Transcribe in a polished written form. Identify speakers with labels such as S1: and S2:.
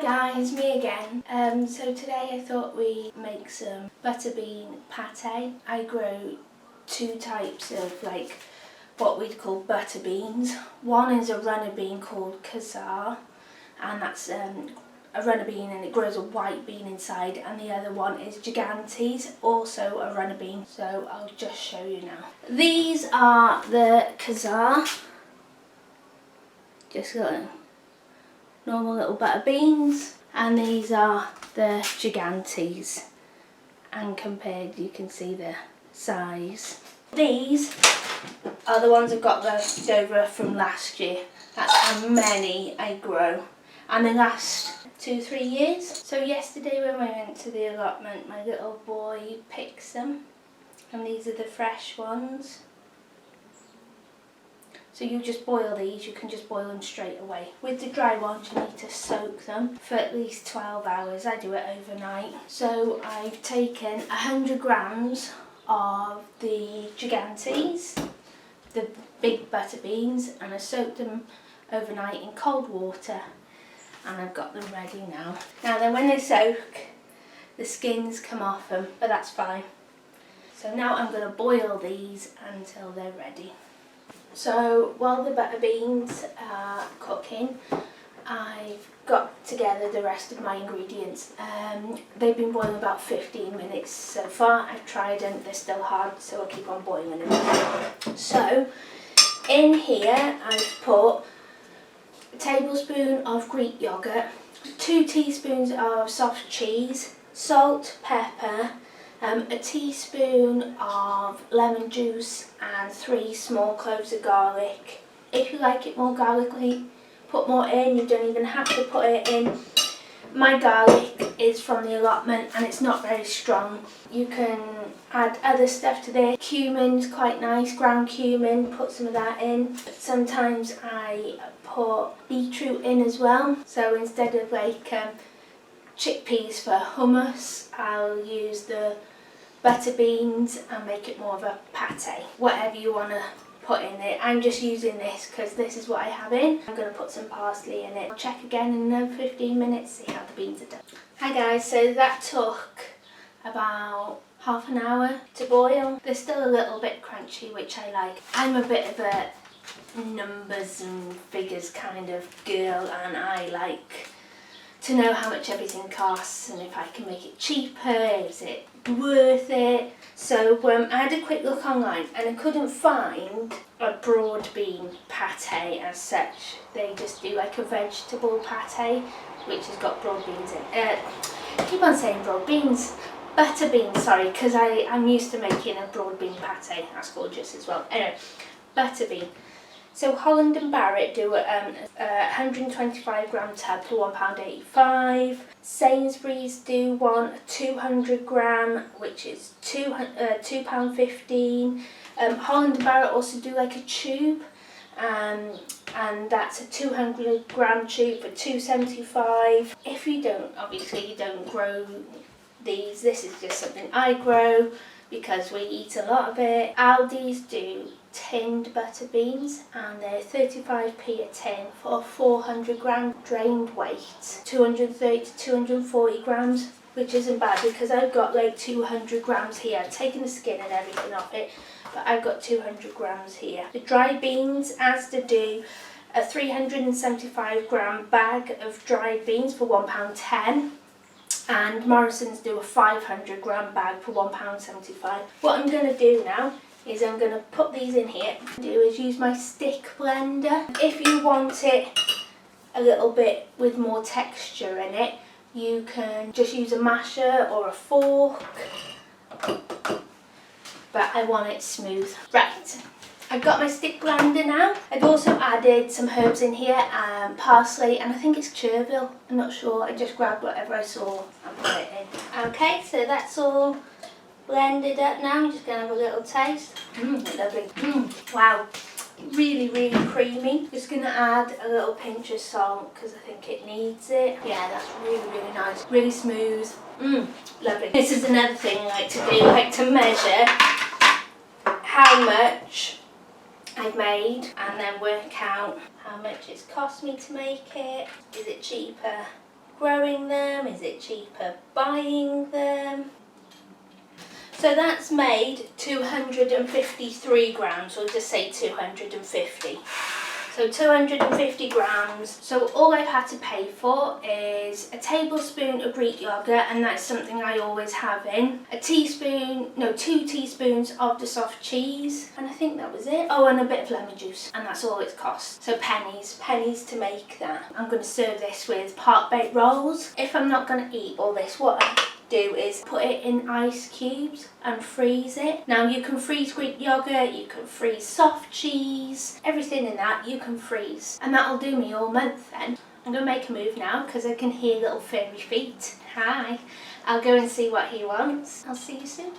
S1: Hi guys, me again. So today I thought we'd make some butterbean pate. I grow two types of what we'd call butter beans. One is a runner bean called Kazar, and that's a runner bean and it grows a white bean inside, and the other one is Gigantes, also a runner bean. So I'll just show you now. These are the Kazar, just got normal little butter beans, and these are the Gigantes, and compared you can see the size. These are the ones I've got left over from last year. That's how many I grow, and they last 2-3 years. So yesterday when we went to the allotment, my little boy picked some, and these are the fresh ones. So you just boil these, you can just boil them straight away. With the dry ones you need to soak them for at least 12 hours. I do it overnight. So I've taken 100 grams of the Gigantes, the big butter beans, and I soaked them overnight in cold water, and I've got them ready now. Now then, when they soak, the skins come off them, but that's fine. So now I'm going to boil these until they're ready. So while the butter beans are cooking, I've got together the rest of my ingredients. They've been boiling about 15 minutes so far. I've tried them, they're still hard, so I'll keep on boiling them. So in here I've put a tablespoon of Greek yogurt, 2 teaspoons of soft cheese, salt, pepper, a teaspoon of lemon juice, and 3 small cloves of garlic. If you like it more garlicky, put more in. You don't even have to put it in. My garlic is from the allotment and it's not very strong. You can add other stuff to this. Cumin's quite nice, ground cumin, put some of that in. Sometimes I put beetroot in as well. So instead of chickpeas for hummus, I'll use the butter beans and make it more of a pate. Whatever you want to put in it. I'm just using this because this is what I have in. I'm going to put some parsley in it. I'll check again in another 15 minutes, see how the beans are done. Hi guys, so that took about half an hour to boil. They're still a little bit crunchy, which I like. I'm a bit of a numbers and figures kind of girl, and I like to know how much everything costs and if I can make it cheaper, is it worth it. So I had a quick look online and I couldn't find a broad bean pate as such. They just do like a vegetable pate which has got broad beans in. I keep on saying broad beans, butter beans, sorry, because I'm used to making a broad bean pate. That's gorgeous as well. Anyway, butter bean. So Holland and Barrett do a 125 gram tub for £1.85. Sainsbury's do one 200 gram, which is £2.15. Holland and Barrett also do like a tube, and that's a 200 gram tube for £2.75. If you don't, obviously you don't grow these. This is just something I grow because we eat a lot of it. Aldi's do tinned butter beans, and they're 35p a tin for 400 gram drained weight, 230 to 240 grams, which isn't bad because I've got like 200 grams here. I've taken the skin and everything off it, but I've got 200 grams here. The dry beans, Asda do a 375 gram bag of dried beans for £1.10. and Morrison's do a 500 gram bag for £1.75. What I'm going to do now is I'm going to put these in here. What I do is use my stick blender. If you want it a little bit with more texture in it, you can just use a masher or a fork, but I want it smooth. Right, I've got my stick blender now. I've also added some herbs in here, parsley, and I think it's chervil, I'm not sure. I just grabbed whatever I saw and put it in. Okay, so that's all blended up now. I'm just going to have a little taste. Lovely. Wow, really, really creamy. Just going to add a little pinch of salt because I think it needs it. Yeah, that's really, really nice. Really smooth. Lovely. This is another thing I like to do, like to measure how much I've made and then work out how much it's cost me to make it. Is it cheaper growing them? Is it cheaper buying them? So that's made 253 grams, or just say 250. So 250 grams. So all I've had to pay for is a tablespoon of Greek yogurt, and that's something I always have in. 2 teaspoons of the soft cheese, and I think that was it. Oh, and a bit of lemon juice, and that's all it costs. So pennies to make that. I'm going to serve this with part-baked rolls. If I'm not going to eat all this, what I do is put it in ice cubes and freeze it. Now you can freeze Greek yogurt, you can freeze soft cheese, everything in that you can freeze, and that'll do me all month then. I'm going to make a move now because I can hear little furry feet. Hi, I'll go and see what he wants. I'll see you soon.